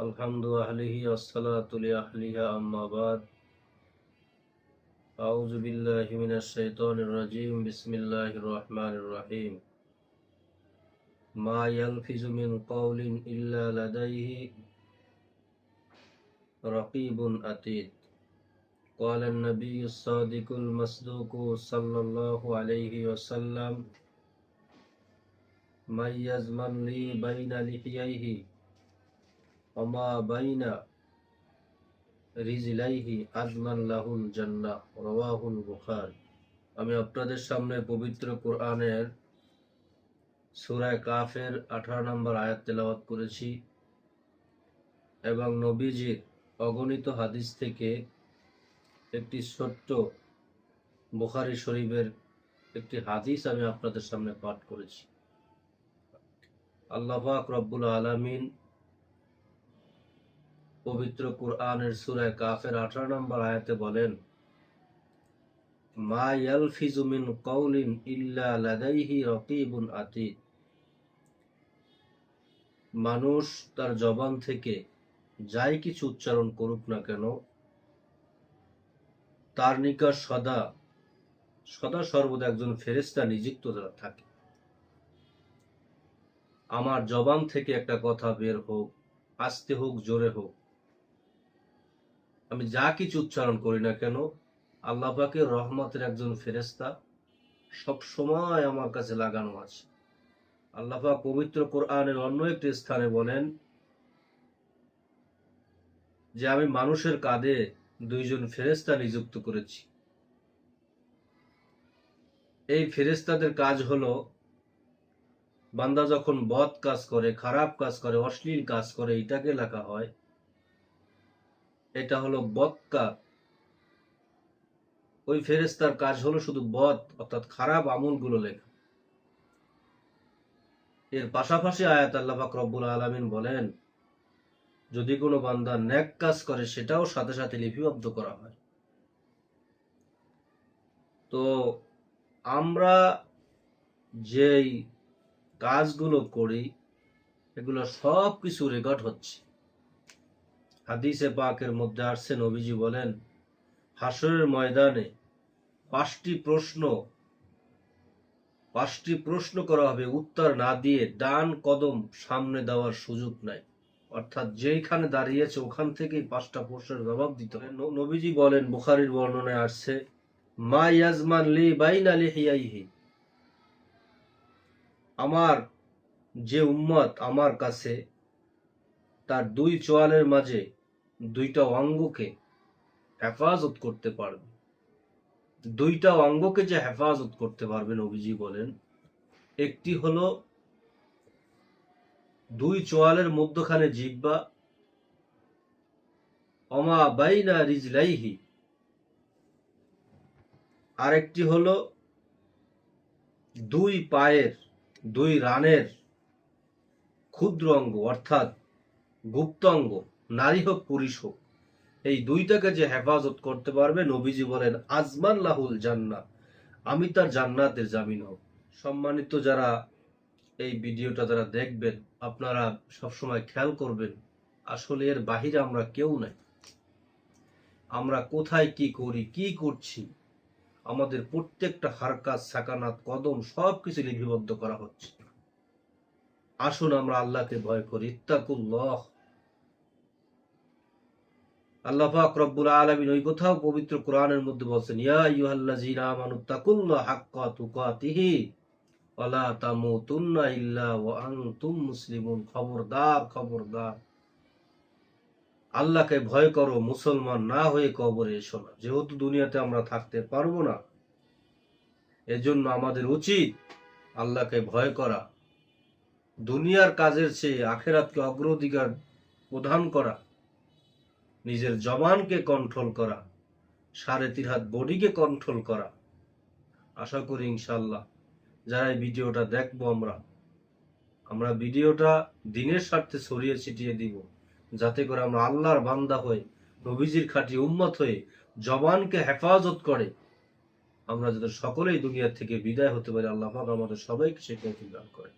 الحمد أهله والصلاة لأهلها أما بعد أعوذ بالله من الشيطان الرجيم بسم الله الرحمن الرحيم ما يلفظ من قول إلا لديه رقيب عتيد قال النبي الصادق المصدوق صلى الله عليه وسلم من يزمن لي بين لحييه وما بين রিজলাইহি Ajman লাহুল জান্নাহ রাওয়াহুল বুখারী। আমি আপনাদের সামনে পবিত্র কোরআনের সূরা কাফের 18 নম্বর আয়াত তেলাওয়াত করেছি এবং নবীজির অগণিত হাদিস থেকে একটি ছোট্ট বুখারী শরীফের একটি হাদিস আমি আপনাদের সামনে পাঠ করেছি। আল্লাহ পাক রব্বুল আলামিন পবিত্র কোরআনের সূরা কাফের 18 নম্বর আয়াতে বলেন, মা ইয়ালফিজু মিন কাউলিন ইল্লা লাদাইহি রাকিবুন আতীদ। মানুষ তার জবান থেকে যাই কিছু উচ্চারণ করুক না কেন, তার নিকট সদা সর্বদা একজন ফেরেশতা নিযুক্ত থাকে। আমার জবান থেকে একটা কথা বের হোক, আস্তে হোক জোরে হোক, আমি যা কিছু উচ্চারণ করি না কেন, আল্লাহ পাকের রহমতের একজন ফেরেশতা সব সময় আমার কাছে লাগানো আছে। আল্লাহ পাক পবিত্র কোরআনের অন্য একটি স্থানে বলেন যে আমি মানুষের কাঁধে দুইজন ফেরেশতা নিযুক্ত করেছি। এই ফেরেশতাদের কাজ হলো, বান্দা যখন বদ কাজ করে, খারাপ কাজ করে, অশ্লীল কাজ করে, এটাকে লেখা হয়, এটা হলো বদকা। ওই ফেরেশতার কাজ হলো শুধু বদ অর্থাৎ খারাপ আমলগুলো লেখা। এর পাশাপাশি আয়াত আল্লাহ পাক রব্বুল আলামিন বলেন, যদি কোনো বান্দা নেক কাজ করে সেটাও সাথে সাথে লিপিবদ্ধ করা হয়। তো আমরা যেই কাজগুলো করি এগুলো সব কিছু রেকর্ড হচ্ছে। হাদিসে পাকের মধ্যে আসছে, নবীজি বলেন, হাসরের ময়দানে পাঁচটি প্রশ্ন করা হবে, উত্তর না দিয়ে ডান কদম সামনে দেওয়ার সুযোগ নাই। অর্থাৎ যেইখানে দাঁড়িয়েছে ওখান থেকেই 5টা প্রশ্নের জবাব দিতে হবে। নবীজি বলেন, বুখারীর বর্ণনায় আসছে, মা ইয়াজমান লি বাইনা লিহিয়াইহি। আমার যে উম্মত আমার কাছে তার দুই চোয়ালের মাঝে দুইটা অঙ্গকে হেফাজত করতে পারবে, দুইটা অঙ্গকে যে হেফাজত করতে পারবে, নবীজি বলেন, একটি হলো দুই চোয়ালের মধ্যখানে জিহ্বা, অমা বাইনা রিজলাইহি, আরেকটি হলো দুই পায়ের দুই রানের ক্ষুদ্র অঙ্গ অর্থাৎ গুপ্ত অঙ্গ, নারী হোক পুরুষ হোক, এই দুইটাকে যে হেফাজত করতে পারবে, নবীজি বলেন, আজমান লাহুল জান্নাহ, আমি তার জান্নাতের জামিন হব। সম্মানিত যারা এই ভিডিওটা যারা দেখবেন, আপনারা সবসময় খেয়াল করবেন, আসলে এর বাহিরে আমরা কেউ নাই। আমরা কোথায় কি করি, কি করছি, আমাদের প্রত্যেকটা হারকাত, সাকানাত, কদম সবকিছু লিপিবদ্ধ করা হচ্ছে। আসুন আমরা আল্লাহকে ভয় করি। ইত্তাকুল্লাহ। আল্লাহ পাক রব্বুল আলামিন ওই কথাও পবিত্র কোরআনের মধ্যে বলছেন, ইয়া আইয়ুহাল্লাযীনা আমানুত্তাকুল্লাহ হাক্কা তুকাতিহি ওয়া লা তামুতুন্না ইল্লা ওয়া আনতুম মুসলিমুন। খবরদার, খবরদার, আল্লাহকে ভয় করো, মুসলমান না হয়ে কবরে এসো না। যেহেতু দুনিয়াতে আমরা থাকতে পারবো না, এজন্য আমাদের উচিত আল্লাহকে ভয় করা, দুনিয়ার কাজের চেয়ে আখিরাতকে অগ্রাধিকার প্রদান করা, নিজের জবানকে কন্ট্রোল করা, 3.5 হাত বডিকে কন্ট্রোল করা। আশা করি ইনশাআল্লাহ যারা এই ভিডিওটা দেখবো, আমরা ভিডিওটা দিনের স্বার্থে ছড়িয়ে ছিটিয়ে দিব, যাতে করে আমরা আল্লাহর বান্দা হয়ে, নবীজির খাঁটি উম্মত হয়ে, জবানকে হেফাজত করে আমরা যাতে সকলেই দুনিয়া থেকে বিদায় হতে পারি। আল্লাহ পাক আমাদের সবাইকে সেই তৌফিক দান করে।